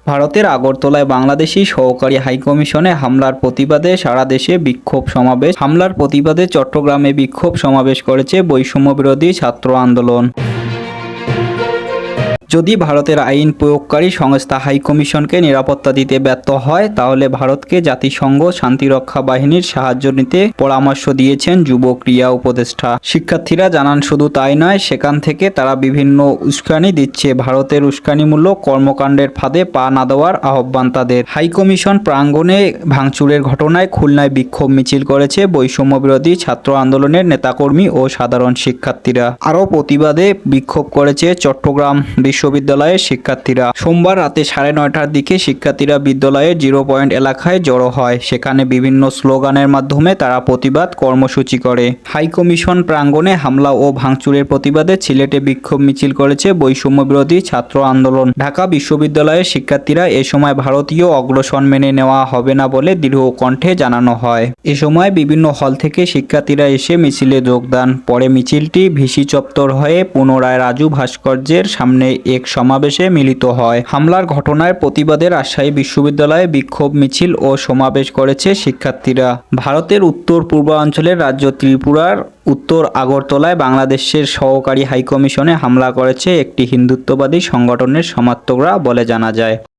ভারতের আগরতলায় বাংলাদেশি সহকারী হাইকমিশনে হামলার প্রতিবাদে সারা দেশে বিক্ষোভ সমাবেশ। হামলার প্রতিবাদে চট্টগ্রামে বিক্ষোভ সমাবেশ করেছে বৈষম্যবিরোধী ছাত্র আন্দোলন। যদি ভারতের আইন প্রয়োগকারী সংস্থা হাইকমিশনকে নিরাপত্তা দিতে ব্যর্থ হয়, তাহলে ভারতকে জাতিসংঘ শান্তিরক্ষা বাহিনীর সাহায্য নিতে পরামর্শ দিয়েছেন যুব ক্রীড়া উপদেষ্টা। শিক্ষার্থীরা জানান, শুধু তাই নয়, সেখান থেকে তারা বিভিন্ন উস্কানি দিচ্ছে। ভারতের উস্কানিমূলক কর্মকাণ্ডের ফাঁদে পা না দেওয়ার আহ্বান তাদের। হাইকমিশন প্রাঙ্গণে ভাঙচুরের ঘটনায় খুলনায় বিক্ষোভ মিছিল করেছে বৈষম্যবিরোধী ছাত্র আন্দোলনের নেতাকর্মী ও সাধারণ শিক্ষার্থীরা। আরও প্রতিবাদে বিক্ষোভ করেছে চট্টগ্রাম বিশ্ববিদ্যালয়ের শিক্ষার্থীরা। সোমবার রাতে 9:30টার দিকে শিক্ষার্থীরা বিদ্যালয়ের 0 পয়েন্ট এলাকায় জড়ো হয়। সেখানে বিভিন্ন স্লোগানের মাধ্যমে তারা প্রতিবাদ কর্মসূচি করে। হাইকমিশন প্রাঙ্গণে হামলা ও ভাঙচুরের প্রতিবাদে সিলেটে বিক্ষোভ মিছিল করেছে বৈষম্যবিরোধী ছাত্র আন্দোলন। ঢাকা বিশ্ববিদ্যালয়ের শিক্ষার্থীরা এ সময় ভারতীয় অগ্রসর মেনে নেওয়া হবে না বলে দৃঢ় কণ্ঠে জানানো হয়। এ সময় বিভিন্ন হল থেকে শিক্ষার্থীরা এসে মিছিলে যোগদান। পরে মিছিলটি ভিসি চত্বর হয়ে পুনরায় রাজু ভাস্কর্যের সামনে এক সমাবেশে মিলিত হয়। হামলার ঘটনার প্রতিবাদে রাজশাহী বিশ্ববিদ্যালয়ে বিক্ষোভ মিছিল ও সমাবেশ করেছে শিক্ষার্থীরা। ভারতের উত্তর পূর্বাঞ্চলের রাজ্য ত্রিপুরার উত্তর আগরতলায় বাংলাদেশের সহকারী হাইকমিশনে হামলা করেছে একটি হিন্দুত্ববাদী সংগঠনের সমর্থকরা বলে জানা যায়।